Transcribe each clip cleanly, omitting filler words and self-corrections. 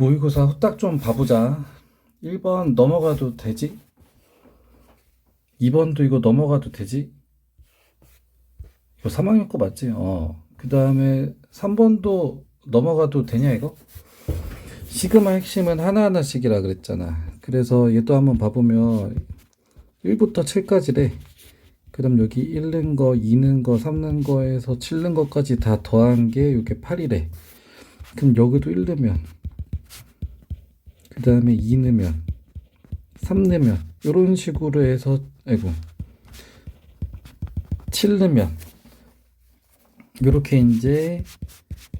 모의고사 후딱 좀 봐보자. 1번 넘어가도 되지? 2번도 이거 넘어가도 되지? 이거 3학년 거 맞지? 그 다음에 3번도 넘어가도 되냐, 이거? 시그마 핵심은 하나하나씩이라 그랬잖아. 그래서 얘도 한번 봐보면 1부터 7까지래. 그 다음 여기 1는 거, 2는 거, 3는 거에서 7는 거까지 다 더한 게 이게 8이래. 그럼 여기도 1 넣으면, 그 다음에 2 넣으면, 3 넣으면, 이런 식으로 해서, 아이고, 7 넣으면, 요렇게 이제,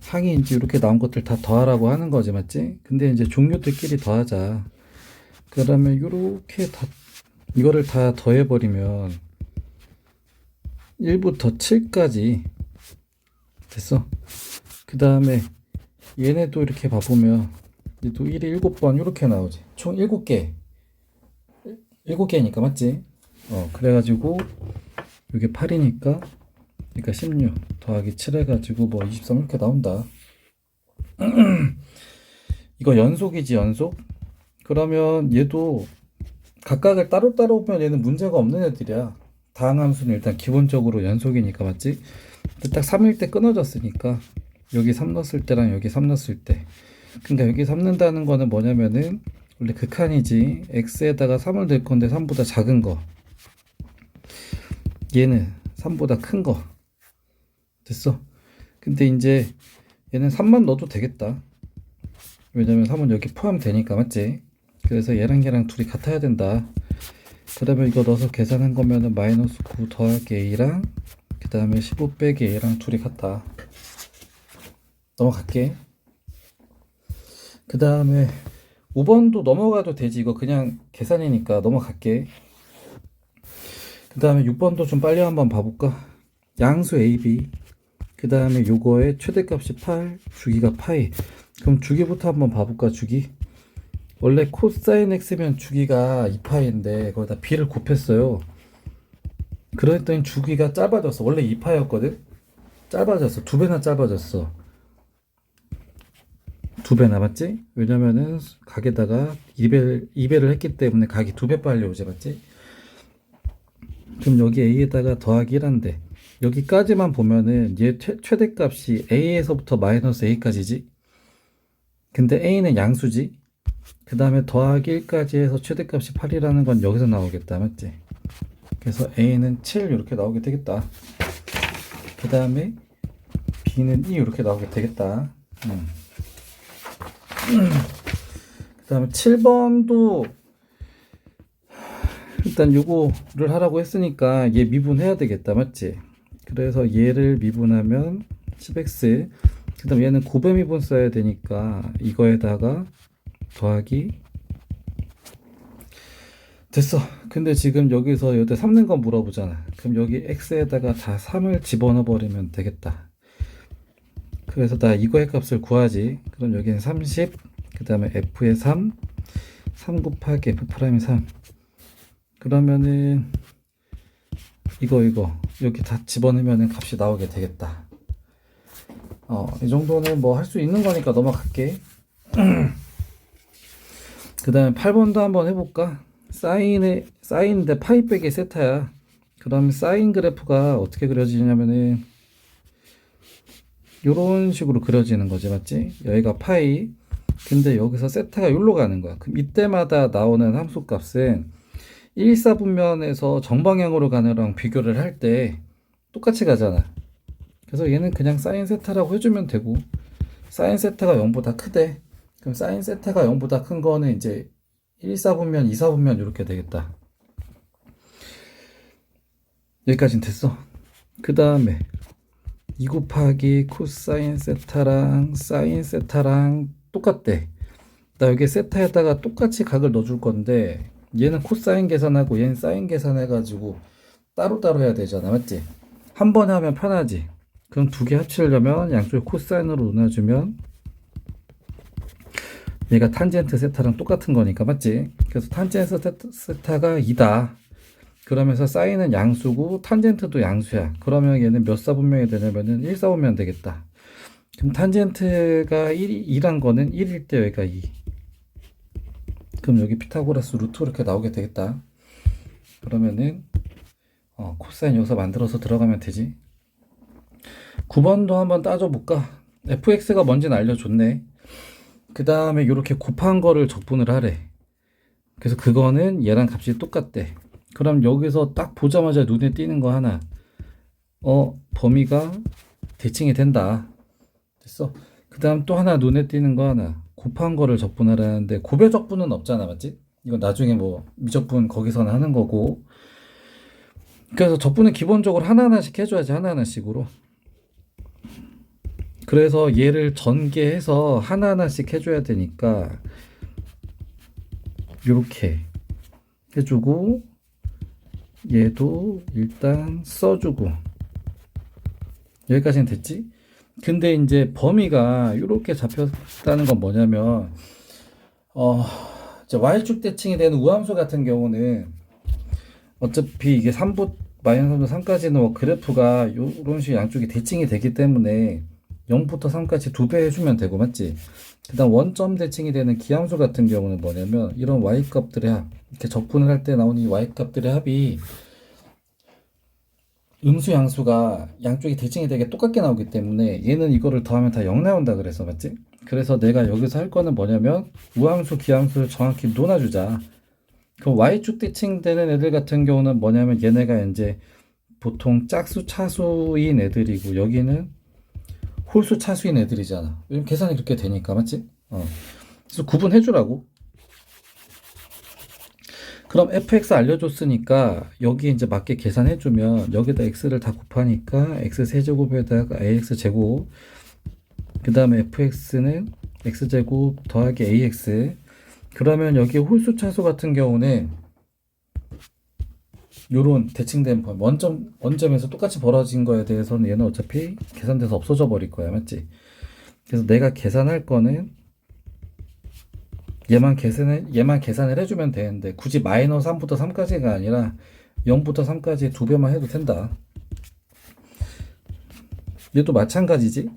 항이 이제 이렇게 나온 것들 다 더하라고 하는 거지, 맞지? 근데 이제 종류들끼리 더하자. 그러면 요렇게 다, 이거를 다 더해버리면, 1부터 7까지 됐어. 그 다음에 얘네도 이렇게 봐보면 얘도 1이 7번 이렇게 나오지. 총 7개 7개니까 맞지? 그래가지고 이게 8이니까 그러니까 16 더하기 7 해가지고 뭐 23 이렇게 나온다. 이거 연속이지, 연속. 그러면 얘도 각각을 따로따로 보면 얘는 문제가 없는 애들이야. 다항함수는 일단 기본적으로 연속이니까 맞지? 근데 딱 3일 때 끊어졌으니까 여기 3 넣었을 때랑 여기 3 넣었을 때, 그러니까 여기 3 넣는다는 거는 뭐냐면은 원래 극한이지. x에다가 3을 넣을 건데 3보다 작은 거, 얘는 3보다 큰 거. 됐어. 근데 이제 얘는 3만 넣어도 되겠다. 왜냐면 3은 여기 포함되니까 맞지? 그래서 얘랑 얘랑 둘이 같아야 된다. 그러면 이거 넣어서 계산한 거면은 마이너스 9 더하기 a랑 그 다음에 15 빼기 a랑 둘이 같다. 넘어갈게. 그 다음에 5번도 넘어가도 되지. 이거 그냥 계산이니까 넘어갈게. 그 다음에 6번도 좀 빨리 한번 봐볼까? 양수 AB, 그 다음에 요거의 최대값이 8, 주기가 파이. 그럼 주기부터 한번 봐볼까? 주기. 원래 코사인 x면 주기가 2파이인데 거기다 b를 곱했어요. 그랬더니 주기가 짧아졌어. 원래 2파이였거든? 짧아졌어. 2배나 짧아졌어. 2배 남았지? 왜냐면은 각에다가 2배를 했기 때문에 각이 2배 빨리 오지, 맞지? 그럼 여기 a에다가 더하기 1한데 여기까지만 보면은 얘 최대값이 a에서부터 마이너스 a까지지? 근데 a는 양수지? 그 다음에 더하기 1까지 해서 최대값이 8이라는 건 여기서 나오겠다, 맞지? 그래서 a는 7 이렇게 나오게 되겠다. 그 다음에 b는 2 이렇게 나오게 되겠다. 그 다음에 7번도 일단 요거를 하라고 했으니까 얘 미분해야 되겠다, 맞지? 그래서 얘를 미분하면 10x, 그 다음 얘는 곱의 미분 써야 되니까 이거에다가 더하기. 됐어. 근데 지금 여기서 여기다 3 넣은 거 물어보잖아. 그럼 여기 x에다가 다 3을 집어넣어 버리면 되겠다. 그래서 나 이거의 값을 구하지. 그럼 여기는 30, 그 다음에 f의 3, 3 곱하기 f'이 3. 그러면은 이거 여기 다 집어넣으면 값이 나오게 되겠다. 이 정도는 뭐 할 수 있는 거니까 넘어갈게. 그 다음에 8번도 한번 해볼까? 사인인데 파이 빼기 세타야. 그러면 사인 그래프가 어떻게 그려지냐면은 요런 식으로 그려지는 거지, 맞지? 여기가 파이, 근데 여기서 세타가 여기로 가는 거야. 그럼 이때마다 나오는 함수 값은 1사분면에서 정방향으로 가는 거랑 비교를 할 때 똑같이 가잖아. 그래서 얘는 그냥 사인 세타라고 해주면 되고, 사인 세타가 0보다 크대. 그럼 사인 세타가 0보다 큰 거는 이제 1사분면, 2사분면 이렇게 되겠다. 여기까지는 됐어. 그 다음에 2 곱하기 코사인 세타랑 사인 세타랑 똑같대. 나 여기 세타에다가 똑같이 각을 넣어줄 건데 얘는 코사인 계산하고 얘는 사인 계산해가지고 따로따로 해야 되잖아, 맞지? 한 번에 하면 편하지. 그럼 두 개 합치려면 양쪽에 코사인으로 나눠주면 얘가 탄젠트 세타랑 똑같은 거니까, 맞지? 그래서 탄젠트 세타가 2다. 그러면서 사인은 양수고 탄젠트도 양수야. 그러면 얘는 몇 사분면이 되냐면은 1사분면 되겠다. 그럼 탄젠트가 2란 거는 1일 때 여기가 2. 그럼 여기 피타고라스 루트 이렇게 나오게 되겠다. 그러면은 코사인 여기서 만들어서 들어가면 되지. 9번도 한번 따져볼까? fx가 뭔지는 알려줬네. 그 다음에 이렇게 곱한 거를 적분을 하래. 그래서 그거는 얘랑 값이 똑같대. 그럼 여기서 딱 보자마자 눈에 띄는 거 하나. 범위가 대칭이 된다. 됐어. 그 다음 또 하나 눈에 띄는 거 하나. 곱한 거를 적분하라는데 곱의 적분은 없잖아, 맞지? 이건 나중에 뭐 미적분 거기서는 하는 거고. 그래서 적분은 기본적으로 하나하나씩 해줘야지, 하나하나씩으로. 그래서 얘를 전개해서 하나하나씩 해줘야 되니까 이렇게 해주고 얘도 일단 써주고 여기까지는 됐지? 근데 이제 범위가 이렇게 잡혔다는 건 뭐냐면 이제 y축 대칭이 되는 우함수 같은 경우는 어차피 이게 3부 마이너스 3까지는 뭐 그래프가 이런 식으로 양쪽이 대칭이 되기 때문에 0부터 3까지 2배 해주면 되고, 맞지? 그 다음 원점 대칭이 되는 기함수 같은 경우는 뭐냐면 이런 y값들의 합, 이렇게 적분을 할 때 나오는 이 y값들의 합이 음수 양수가 양쪽이 대칭이 되게 똑같게 나오기 때문에 얘는 이거를 더하면 다 0 나온다 그래서, 맞지? 그래서 내가 여기서 할 거는 뭐냐면 우함수 기함수를 정확히 놓아주자. 그럼 y축 대칭되는 애들 같은 경우는 뭐냐면 얘네가 이제 보통 짝수 차수인 애들이고 여기는 홀수 차수인 애들이잖아. 요즘 계산이 그렇게 되니까, 맞지? 그래서 구분해주라고. 그럼 fx 알려줬으니까 여기 이제 맞게 계산해주면 여기다 x를 다 곱하니까 x 세제곱에다가 ax 제곱, 그 다음에 fx는 x제곱 더하기 ax. 그러면 여기 홀수 차수 같은 경우는 요런 대칭된 원점에서 똑같이 벌어진 거에 대해서는 얘는 어차피 계산돼서 없어져 버릴 거야, 맞지? 그래서 내가 계산할 거는 얘만 계산을 해주면 되는데 굳이 마이너스 3부터 3까지가 아니라 0부터 3까지 2배만 해도 된다. 얘도 마찬가지지?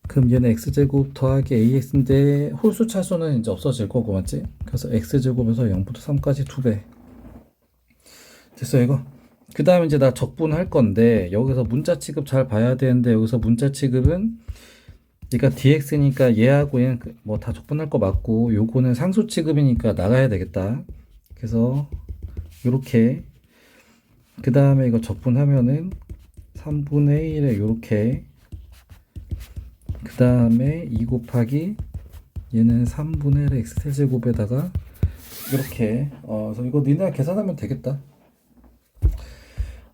그럼 얘는 x제곱 더하기 ax인데 홀수 차수는 이제 없어질 거고, 맞지? 그래서 x제곱에서 0부터 3까지 2배. 됐어, 이거? 그 다음에 이제 나 적분할 건데 여기서 문자 취급 잘 봐야 되는데 여기서 문자 취급은 얘가 dx니까 얘하고 얘는 뭐 다 적분할 거 맞고 요거는 상수 취급이니까 나가야 되겠다. 그래서 요렇게 그 다음에 이거 적분하면은 3분의 1에 요렇게 그 다음에 2 곱하기 얘는 3분의 1 x세제곱에다가 이렇게 그래서 이거 니네가 계산하면 되겠다.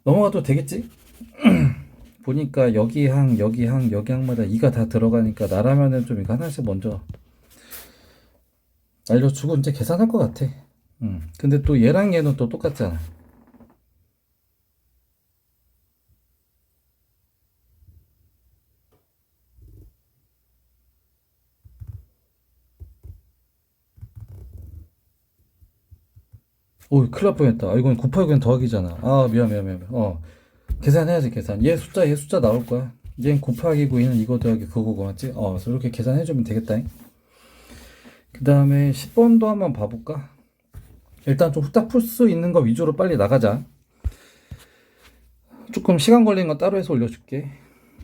넘어가도 되겠지? 보니까 여기 항, 여기 항, 여기 항마다 2가 다 들어가니까 나라면은 좀 이거 하나씩 먼저 알려주고 이제 계산할 것 같아. 근데 또 얘랑 얘는 또 똑같잖아. 오, 큰일 날 뻔했다. 이건 곱하기 그냥 더하기잖아. 미안. 계산해야지, 계산. 얘 숫자 나올 거야. 얘는 곱하기고 얘는 이거 더하기 그거고, 맞지? 그래서 이렇게 계산해주면 되겠다. 그 다음에 10번도 한번 봐볼까? 일단 좀 후딱 풀 수 있는 거 위주로 빨리 나가자. 조금 시간 걸리는 거 따로 해서 올려줄게.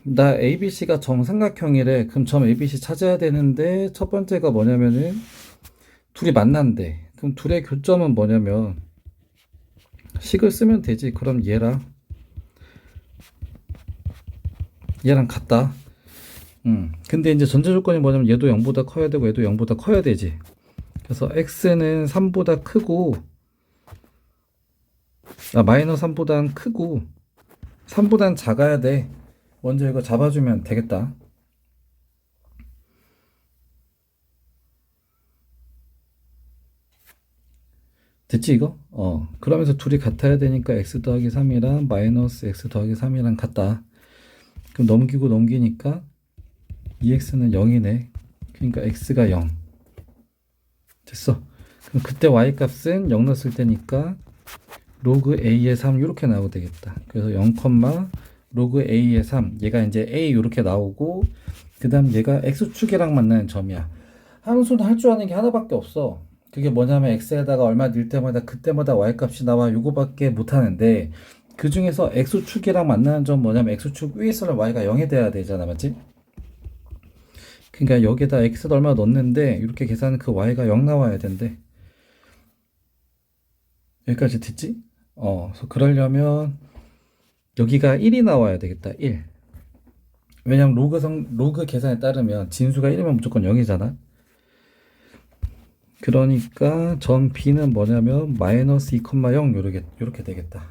나 ABC가 정삼각형이래. 그럼 점 ABC 찾아야 되는데 첫 번째가 뭐냐면은 둘이 만난대. 그럼 둘의 교점은 뭐냐면 식을 쓰면 되지. 그럼 얘랑 같다. 근데 이제 전제 조건이 뭐냐면 얘도 0보다 커야 되고 얘도 0보다 커야 되지. 그래서 x는 3보다 크고 마이너스 3보단 크고 3보단 작아야 돼. 먼저 이거 잡아주면 되겠다. 됐지 이거? 그러면서 둘이 같아야 되니까 x 더하기 3이랑 마이너스 x 더하기 3이랑 같다. 그럼 넘기니까 2x는 0이네. 그러니까 x가 0. 됐어. 그럼 그때 y 값은 0 넣었을 때니까 로그 a의 3 이렇게 나오게 되겠다. 그래서 0, 로그 A의 3 얘가 이제 A 이렇게 나오고 그 다음 얘가 X축이랑 만나는 점이야. 함수는 할 줄 아는 게 하나밖에 없어. 그게 뭐냐면 X에다가 얼마 넣을 때마다 그때마다 Y 값이 나와. 요거밖에 못 하는데 그 중에서 X축이랑 만나는 점 뭐냐면 X축 위에서는 Y가 0이 돼야 되잖아. 맞지? 그러니까 여기에다 X를 얼마 넣는데 이렇게 계산은 그 Y가 0 나와야 된대. 여기까지 됐지? 그래서 그러려면 여기가 1이 나와야 되겠다. 1. 왜냐면 로그 계산에 따르면 진수가 1이면 무조건 0이잖아. 그러니까 점 B는 뭐냐면 마이너스 2,0 요렇게 되겠다.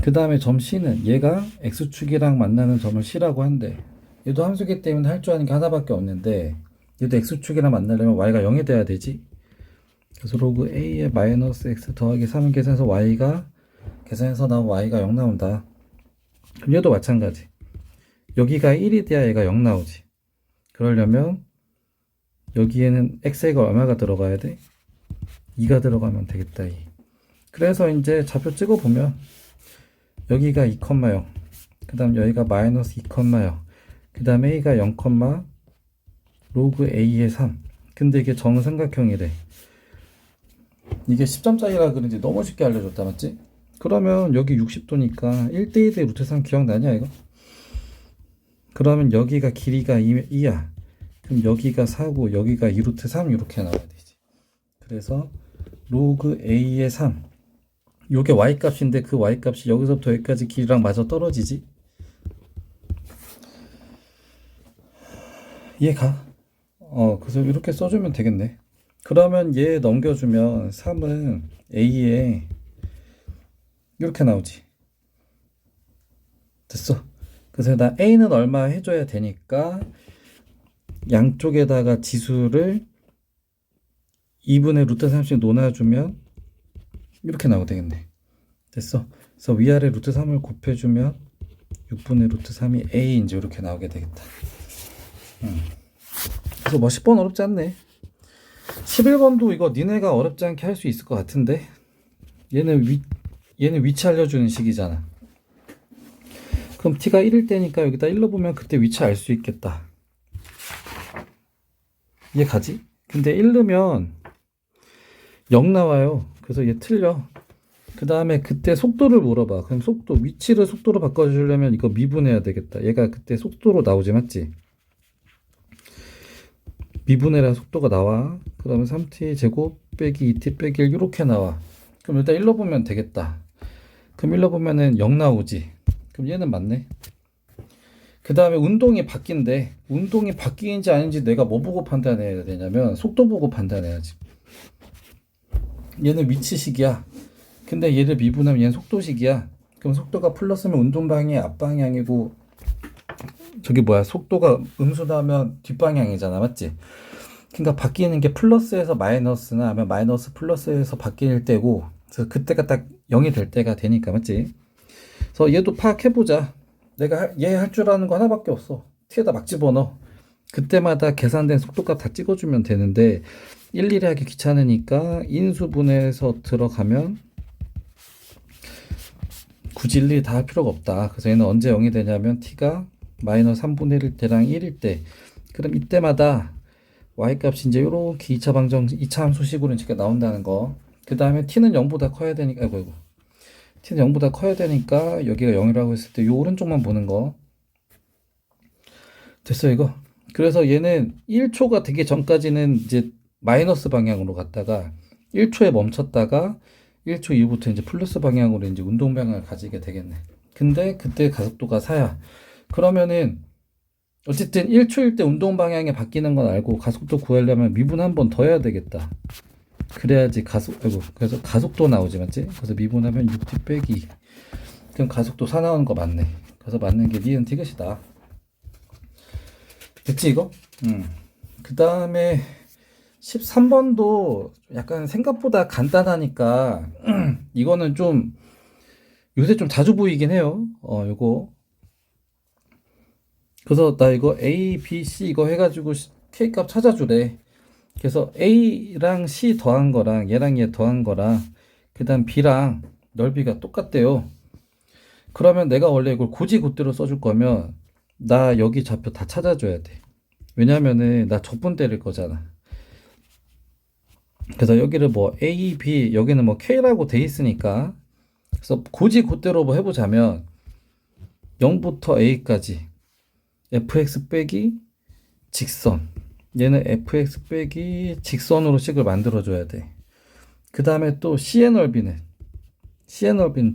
그 다음에 점 C는 얘가 X축이랑 만나는 점을 C라고 한대. 얘도 함수기 때문에 할 줄 아는 게 하나밖에 없는데 얘도 X축이랑 만나려면 Y가 0이 돼야 되지. 그래서 로그 A의 마이너스 X 더하기 3을 계산해서 Y가 계산해서 나온 Y가 0 나온다. 그럼 얘도 마찬가지. 여기가 1이 돼야 얘가 0 나오지. 그러려면 여기에는 x가 얼마가 들어가야 돼? 2가 들어가면 되겠다. 2. 그래서 이제 좌표 찍어보면 여기가 2,0 그 다음 여기가 마이너스 2,0 그 다음 a가 0, 로그 a의 3 근데 이게 정삼각형이래. 이게 10점짜리라 그런지 너무 쉽게 알려줬다. 맞지? 그러면 여기 60도니까 1대2 대 루트 3 기억나냐 이거? 그러면 여기가 길이가 2야. 그럼 여기가 4고 여기가 2루트 3 이렇게 나와야 되지. 그래서 로그 a의 3 요게 y값인데 그 y값이 여기서부터 여기까지 길이랑 맞아 떨어지지. 이해가? 그래서 이렇게 써주면 되겠네. 그러면 얘 넘겨주면 3은 a에 이렇게 나오지. 됐어. 그래서 나 a는 얼마 해줘야 되니까 양쪽에다가 지수를 2분의 루트 3씩 놓아주면 이렇게 나오게 되겠네. 됐어. 그래서 위아래 루트 3을 곱해주면 6분의 루트 3이 a인지 이렇게 나오게 되겠다. 그래서 뭐 10번 어렵지 않네. 11번도 이거 니네가 어렵지 않게 할 수 있을 것 같은데 얘는 위치 알려주는 식이잖아. 그럼 t가 1일 때니까 여기다 1로 보면 그때 위치 알 수 있겠다. 얘 가지? 근데 1 넣으면 0 나와요. 그래서 얘 틀려. 그 다음에 그때 속도를 물어봐. 그럼 위치를 속도로 바꿔주려면 이거 미분해야 되겠다. 얘가 그때 속도로 나오지, 맞지? 미분해라 속도가 나와. 그러면 3t 제곱 빼기 2t 빼기 1 이렇게 나와. 그럼 일단 1로 보면 되겠다. 그럼 1로 보면은 0 나오지. 그럼 얘는 맞네. 그 다음에 운동이 바뀐대. 운동이 바뀌는지 아닌지 내가 뭐 보고 판단해야 되냐면 속도 보고 판단해야지. 얘는 위치식이야. 근데 얘를 미분하면 얘는 속도식이야. 그럼 속도가 플러스면 운동 방향이 앞방향이고 속도가 음수나면 뒷방향이잖아. 맞지? 그러니까 바뀌는 게 플러스에서 마이너스나 아니면 마이너스 플러스에서 바뀔 때고 그래서 그때가 딱 0이 될 때가 되니까. 맞지? 그래서 얘도 파악해보자. 내가 얘 할 줄 아는 거 하나밖에 없어. t에다 막 집어넣어. 그때마다 계산된 속도값 다 찍어주면 되는데 일일이 하기 귀찮으니까 인수분해해서 들어가면 굳이 일일이 다 할 필요가 없다. 그래서 얘는 언제 0이 되냐면 t가 마이너스 3분의 1일 때랑 1일 때 그럼 이때마다 y값이 이제 요렇게 2차 방정 2차 함수식으로 이렇게 나온다는 거. 그 다음에 t는 0보다 커야 되니까 아이고 t는 0보다 커야 되니까 여기가 0이라고 했을 때 요 오른쪽만 보는 거. 됐어 이거. 그래서 얘는 1초가 되기 전까지는 이제 마이너스 방향으로 갔다가 1초에 멈췄다가 1초 이후부터 이제 플러스 방향으로 이제 운동 방향을 가지게 되겠네. 근데 그때 가속도가 4야. 그러면은 어쨌든 1초일 때 운동 방향이 바뀌는 건 알고 가속도 구하려면 미분 한 번 더 해야 되겠다. 그래야지 그래서 가속도 나오지, 맞지? 그래서 미분하면 6t 빼기. 그럼 가속도 4 나오는 거 맞네. 그래서 맞는 게 니은 티귿이다. 됐지, 이거? 그 다음에 13번도 약간 생각보다 간단하니까, 이거는 좀, 요새 좀 자주 보이긴 해요. 요거. 그래서 나 이거 A, B, C 이거 해가지고 K 값 찾아주래. 그래서 A랑 C 더한 거랑 얘랑 얘 더한 거랑 그 다음 B랑 넓이가 똑같대요. 그러면 내가 원래 이걸 고지고대로 써줄 거면 나 여기 좌표 다 찾아줘야 돼. 왜냐면은 나 적분 때릴 거잖아. 그래서 여기를 뭐 A, B, 여기는 뭐 K라고 돼 있으니까 그래서 고지고대로 뭐 해보자면 0부터 A까지 fx 빼기 직선, 얘는 fx 빼기 직선으로 식을 만들어줘야 돼. 그 다음에 또 C의 넓이는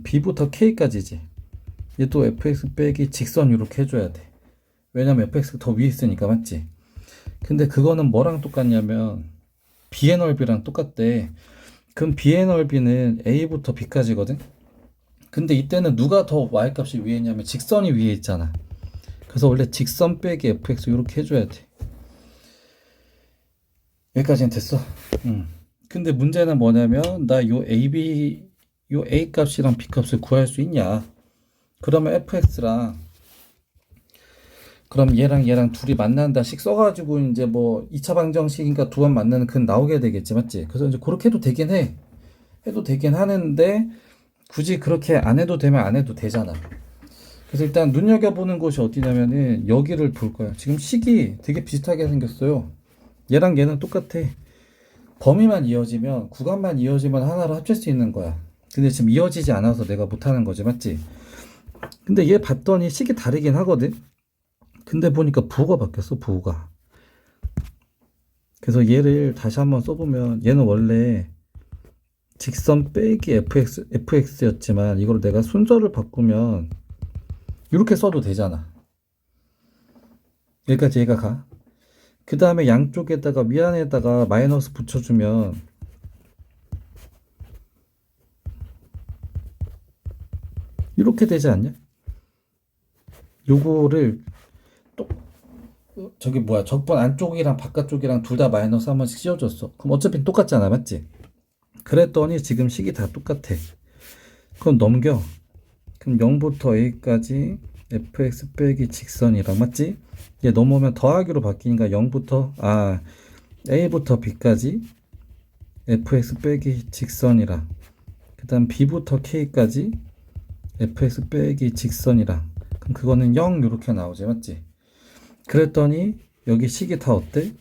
B부터 K까지지. 얘도 fx 빼기 직선 이렇게 해줘야 돼. 왜냐면 fx가 더 위에 있으니까, 맞지? 근데 그거는 뭐랑 똑같냐면 B의 넓이랑 똑같대. 그럼 B의 넓이는 A부터 B까지거든? 근데 이때는 누가 더 y값이 위에 있냐면 직선이 위에 있잖아. 그래서 원래 직선 빼기 fx 이렇게 해줘야 돼. 여기까지는 됐어. 근데 문제는 뭐냐면 나 요 A 값이랑 B 값을 구할 수 있냐? 그러면 fx랑 그럼 얘랑 둘이 만난다식 써가지고 이제 뭐 2차 방정식이니까 두 번 만나는 그 나오게 되겠지, 맞지? 그래서 이제 그렇게 해도 되긴 해. 해도 되긴 하는데 굳이 그렇게 안 해도 되면 안 해도 되잖아. 그래서 일단 눈여겨보는 곳이 어디냐면은 여기를 볼 거야. 지금 식이 되게 비슷하게 생겼어요. 얘랑 얘는 똑같아. 범위만 이어지면, 구간만 이어지면 하나로 합칠 수 있는 거야. 근데 지금 이어지지 않아서 내가 못하는 거지, 맞지? 근데 얘 봤더니 식이 다르긴 하거든? 근데 보니까 부호가 바뀌었어, 부호가. 그래서 얘를 다시 한번 써보면 얘는 원래 직선 빼기 fx였지만 이걸 내가 순서를 바꾸면 이렇게 써도 되잖아. 여기까지 얘가 가. 그 다음에 양쪽에다가 위안에다가 마이너스 붙여주면 이렇게 되지 않냐? 요거를 또 저기 뭐야, 적분 안쪽이랑 바깥쪽이랑 둘 다 마이너스 한 번씩 씌워줬어. 그럼 어차피 똑같잖아, 맞지? 그랬더니 지금 식이 다 똑같아. 그럼 넘겨. 그럼 0부터 A까지 fx 빼기 직선이랑, 맞지? 얘 넘어오면 더하기로 바뀌니까 0부터 A부터 B까지 fx 빼기 직선이랑, 그 다음 B부터 K까지 fx 빼기 직선이랑, 그럼 그거는 0 이렇게 나오지, 맞지? 그랬더니 여기 식이 다 어때?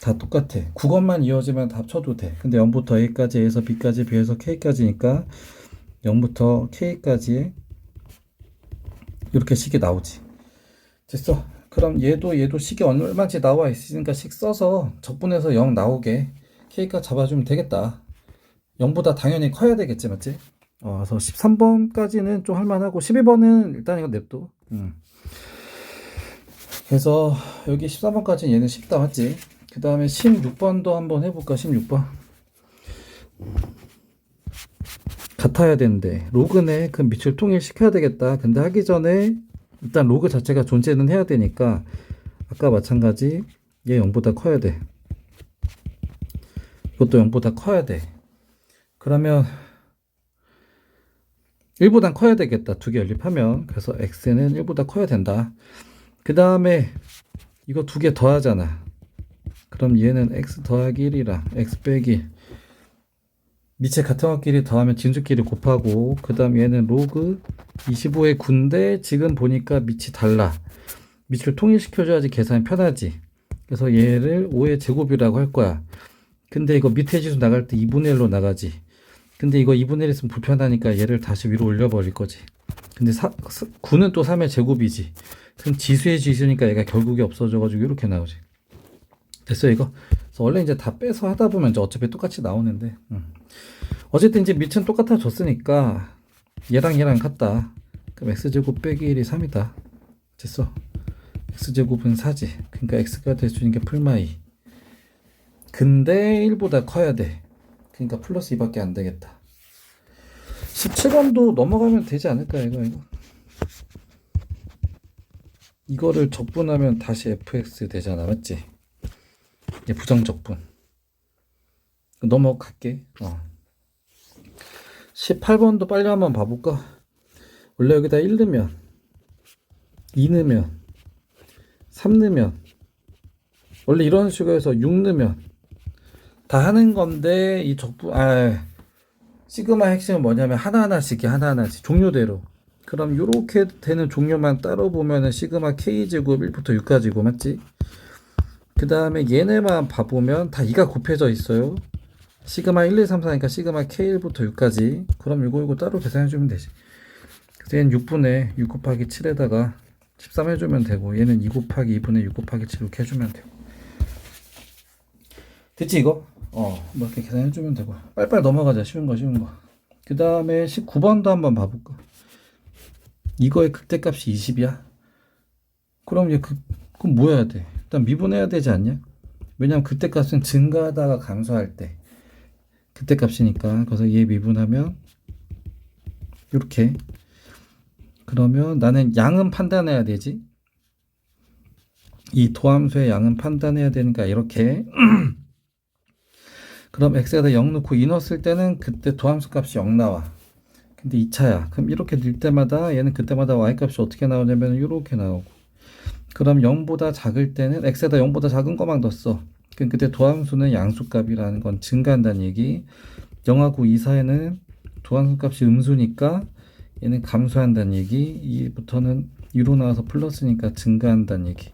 다 똑같아. 국어만 이어지면 다 합쳐도 돼. 근데 0부터 A까지, A에서 B까지, B에서 K까지니까 0부터 K까지 이렇게 식이 나오지. 됐어. 그럼 얘도 식이 얼마인지 나와 있으니까 식 써서 적분해서 0 나오게 K값 잡아주면 되겠다. 0보다 당연히 커야 되겠지, 맞지? 그래서 13번까지는 좀 할만하고 12번은 일단 이거 냅둬. 그래서 여기 13번까지는 얘는 쉽다, 맞지? 그 다음에 16번도 한번 해볼까? 16번 같아야 되는데 로그네. 그 밑을 통일시켜야 되겠다. 근데 하기 전에 일단 로그 자체가 존재는 해야 되니까 아까 마찬가지 얘 0보다 커야 돼. 이것도 0보다 커야 돼. 그러면 1보단 커야 되겠다. 두 개 연립하면. 그래서 x는 1보다 커야 된다. 그 다음에 이거 두 개 더하잖아. 그럼 얘는 x 더하기 1이랑 x 빼기 밑에 같은 것끼리 더하면 진수끼리 곱하고, 그 다음 얘는 로그 25의 9인데 지금 보니까 밑이 달라. 밑을 통일시켜줘야지 계산이 편하지. 그래서 얘를 5의 제곱이라고 할 거야. 근데 이거 밑에 지수 나갈 때 2분의 1로 나가지. 근데 이거 2분의 1 있으면 불편하니까 얘를 다시 위로 올려버릴 거지. 근데 9는 또 3의 제곱이지. 그럼 지수의 지수니까 얘가 결국에 없어져가지고 이렇게 나오지. 됐어, 이거? 그래서 원래 이제 다 빼서 하다 보면 이제 어차피 똑같이 나오는데, 어쨌든 이제 밑은 똑같아졌으니까 얘랑 같다. 그럼 x제곱 빼기 1이 3이다. 됐어. x제곱은 4지. 그러니까 x가 될 수 있는 게 풀마 2. 근데 1보다 커야 돼. 그러니까 플러스 2밖에 안 되겠다. 17번도 넘어가면 되지 않을까, 이거. 이거를 적분하면 다시 fx 되잖아, 맞지? 이게 부정적분. 넘어갈게. 18번도 빨리 한번 봐볼까? 원래 여기다 1 넣으면 2 넣으면 3 넣으면 원래 이런 식으로 해서 6 넣으면 다 하는 건데, 이 적분 시그마 핵심은 뭐냐면 하나하나씩 종류대로. 그럼 요렇게 되는 종류만 따로 보면은 시그마 K제곱 1부터 6까지고 맞지? 그 다음에 얘네만 봐보면 다 2가 곱해져 있어요. 시그마 1, 2, 3, 4니까 시그마 K1부터 6까지. 그럼 이거 따로 계산해주면 되지. 그래서 얘는 6분의 6 곱하기 7에다가 13 해주면 되고, 얘는 2 곱하기 2분의 6 곱하기 7 이렇게 해주면 되고. 됐지 이거? 뭐 이렇게 계산해주면 되고. 빨리빨리 넘어가자. 쉬운 거. 그 다음에 19번도 한번 봐볼까? 이거의 극대값이 20이야. 그럼 그럼 뭐 해야 돼? 일단 미분해야 되지 않냐? 왜냐면 극대값은 증가하다가 감소할 때 극대값이니까. 그래서 얘 미분하면 이렇게. 그러면 나는 양은 판단해야 되지. 이 도함수의 양은 판단해야 되니까 이렇게. 그럼 x에다 0 넣고 2 넣었을 때는 그때 도함수 값이 0 나와. 근데 2차야. 그럼 이렇게 넣을 때마다 얘는 그때마다 y 값이 어떻게 나오냐면 이렇게 나오고. 그럼 0보다 작을 때는 x에다 0보다 작은 거만 넣었어. 그럼 그때 도함수는 양수값이라는 건 증가한다는 얘기. 0하고 2 사이에는 도함수 값이 음수니까 얘는 감소한다는 얘기. 2부터는 2로 나와서 플러스니까 증가한다는 얘기.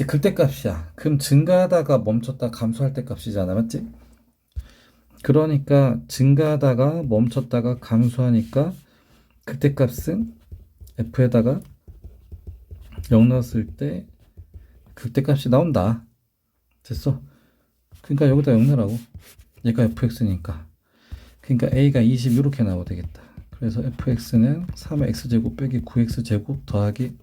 극대값이야. 그럼 증가하다가 멈췄다 감소할 때 값이잖아. 맞지? 그러니까 증가하다가 멈췄다가 감소하니까 극대값은 f에다가 0 넣었을 때 극대값이 나온다. 됐어? 그러니까 여기다 0 넣으라고. 얘가 fx니까. 그러니까 a가 20 이렇게 나오면 되겠다. 그래서 fx는 3의 x제곱 빼기 9x제곱 더하기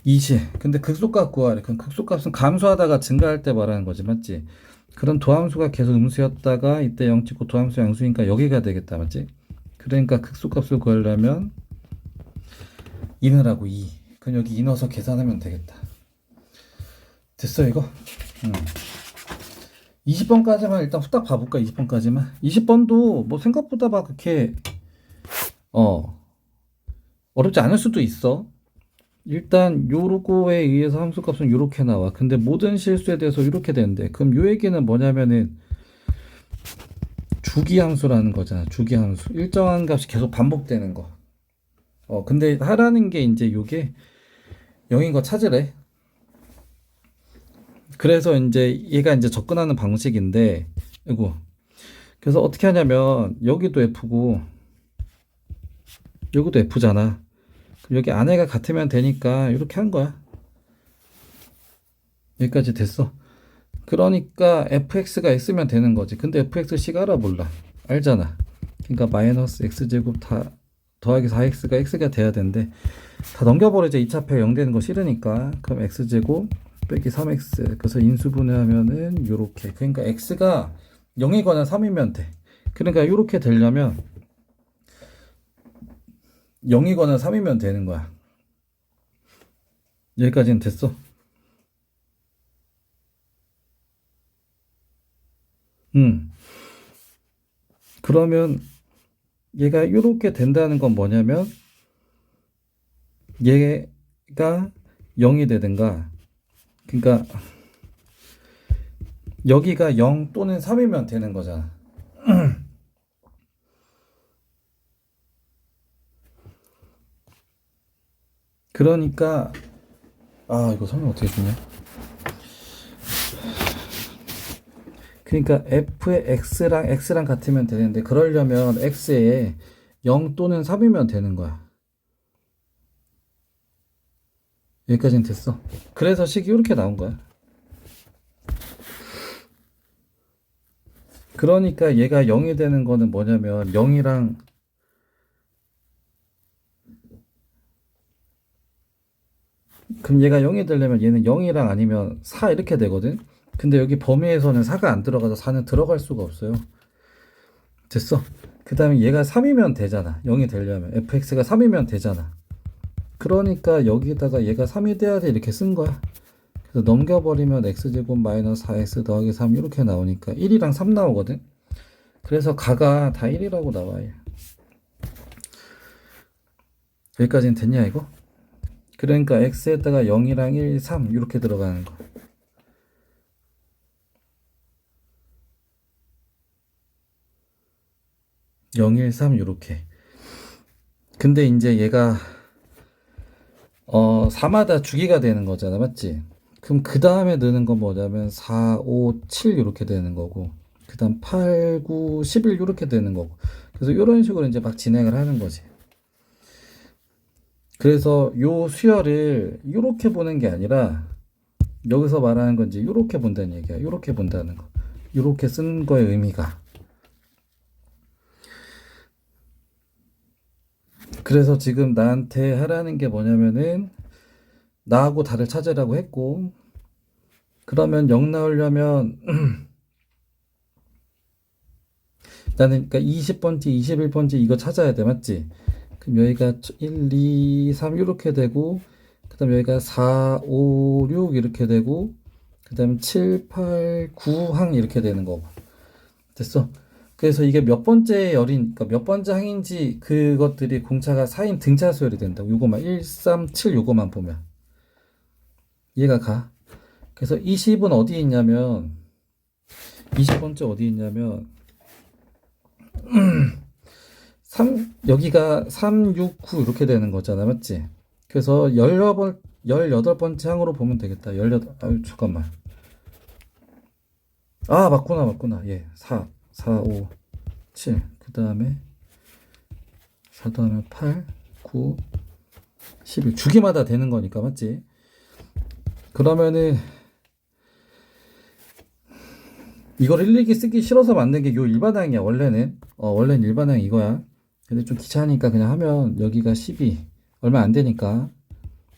20. 근데 극소값 구하래. 그럼 극소값은 감소하다가 증가할 때 말하는 거지. 맞지? 그럼 도함수가 계속 음수였다가 이때 0 찍고 도함수 양수니까 여기가 되겠다. 맞지? 그러니까 극소값을 구하려면 2 넣으라고 2. 그럼 여기 2 넣어서 계산하면 되겠다. 됐어 이거? 20번까지만 일단 후딱 봐볼까? 20번까지만. 20번도 뭐 생각보다 막 그렇게 어렵지 않을 수도 있어. 일단 요거에 의해서 함수값은 이렇게 나와. 근데 모든 실수에 대해서 이렇게 되는데, 그럼 요 얘기는 뭐냐면은 주기함수라는 거잖아. 주기함수. 일정한 값이 계속 반복되는 거. 근데 하라는 게 이제 요게 0인 거 찾으래. 그래서 이제 얘가 이제 접근하는 방식인데, 이거. 그래서 어떻게 하냐면 여기도 F고 여기도 F잖아. 여기 안에가 같으면 되니까 이렇게 한 거야. 여기까지 됐어. 그러니까 fx가 x면 되는 거지. 근데 fx씨가 알아 몰라. 알잖아. 그러니까 마이너스 x제곱 다 더하기 4x가 x가 돼야 되는데 다 넘겨버리자. 2차표 0 되는 거 싫으니까. 그럼 x제곱 빼기 3x. 그래서 인수분해하면은 요렇게. 그러니까 x가 0이거나 3이면 돼. 그러니까 요렇게 되려면 0이거나 3이면 되는 거야. 여기까지는 됐어. 그러면 얘가 이렇게 된다는 건 뭐냐면 얘가 0이 되든가, 그러니까 여기가 0 또는 3이면 되는 거잖아. 그러니까 이거 설명 어떻게 주냐? 그러니까 f의 x랑 같으면 되는데, 그러려면 x에 0 또는 3이면 되는 거야. 여기까지는 됐어. 그래서 식이 이렇게 나온 거야. 그러니까 얘가 0이 되는 거는 뭐냐면 0이랑 그럼 얘가 0이 되려면 얘는 0이랑 아니면 4 이렇게 되거든. 근데 여기 범위에서는 4가 안 들어가서 4는 들어갈 수가 없어요. 됐어. 그 다음에 얘가 3이면 되잖아. 0이 되려면 fx가 3이면 되잖아. 그러니까 여기다가 얘가 3이 돼야 돼 이렇게 쓴 거야. 그래서 넘겨버리면 x제곱 마이너스 4x 더하기 3 이렇게 나오니까 1이랑 3 나오거든. 그래서 가가 다 1이라고 나와요. 여기까지는 됐냐 이거? 그러니까 x에다가 0이랑 1, 3 이렇게 들어가는 거. 0, 1, 3 요렇게. 근데 이제 얘가 4마다 주기가 되는 거잖아, 맞지? 그럼 그 다음에 느는 건 뭐냐면 4, 5, 7 이렇게 되는 거고, 그 다음 8, 9, 11 이렇게 되는 거고. 그래서 이런 식으로 이제 막 진행을 하는 거지. 그래서 요 수열을 이렇게 보는 게 아니라 여기서 말하는 건지 이렇게 본다는 얘기야. 이렇게 본다는 거. 이렇게 쓴 거의 의미가. 그래서 지금 나한테 하라는 게 뭐냐면은 나하고 달을 찾으라고 했고, 그러면 0 나오려면 나는 그러니까 20번째, 21번째 이거 찾아야 돼, 맞지? 그럼 여기가 1, 2, 3 이렇게 되고, 그 다음 여기가 4, 5, 6 이렇게 되고, 그 다음에 7, 8, 9 항 이렇게 되는 거고. 됐어? 그래서 이게 몇 번째 열인, 그러니까 몇 번째 항인지 그것들이 공차가 4인 등차 수열이 된다고. 요거만 1, 3, 7 요거만 보면 이해가 가. 그래서 20은 어디 있냐면 20번째 어디 있냐면 여기가 3, 6, 9 이렇게 되는 거잖아, 맞지? 그래서 18번째 항으로 보면 되겠다. 18, 아유, 잠깐만. 아, 맞구나. 예, 4, 5, 7. 그 다음에 4 다음에 8, 9, 11. 주기마다 되는 거니까, 맞지? 그러면은 이걸 일일이 쓰기 싫어서 만든 게 요 일반항이야, 원래는. 원래는 일반항 이거야. 근데 좀 귀찮으니까 그냥 하면 여기가 12. 얼마 안 되니까.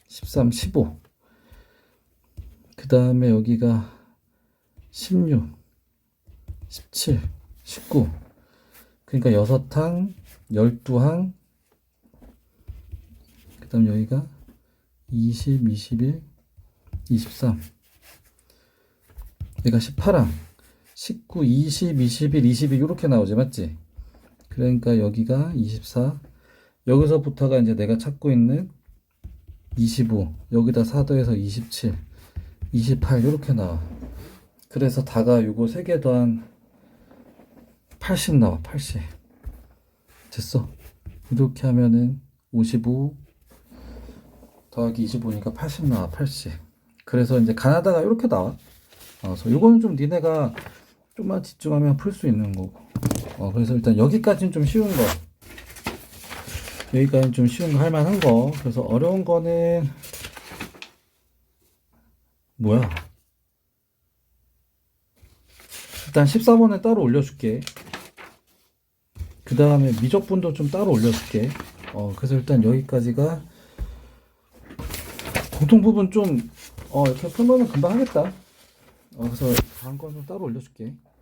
13, 15. 그 다음에 여기가 16, 17, 19. 그러니까 6항, 12항. 그 다음 여기가 20, 21, 23. 얘가 18항. 19, 20, 21, 22 이렇게 나오지, 맞지? 그러니까 여기가 24. 여기서부터가 이제 내가 찾고 있는 25. 여기다 4 더해서 27, 28 이렇게 나와. 그래서 다가 요거 3개 더한 80 나와. 80. 됐어. 이렇게 하면은 55 더하기 25니까 80 나와. 80. 그래서 이제 가나다가 이렇게 나와. 그래서 요거는 좀 니네가 좀만 집중하면 풀 수 있는 거고. 그래서 일단 여기까지는 좀 쉬운 거. 여기까지는 좀 쉬운 거 할만한 거. 그래서 어려운 거는 뭐야? 일단 14번에 따로 올려줄게. 그 다음에 미적분도 좀 따로 올려줄게. 그래서 일단 여기까지가 공통 부분 좀 이렇게 풀면은 금방 하겠다. 그래서 다음 건 좀 따로 올려줄게.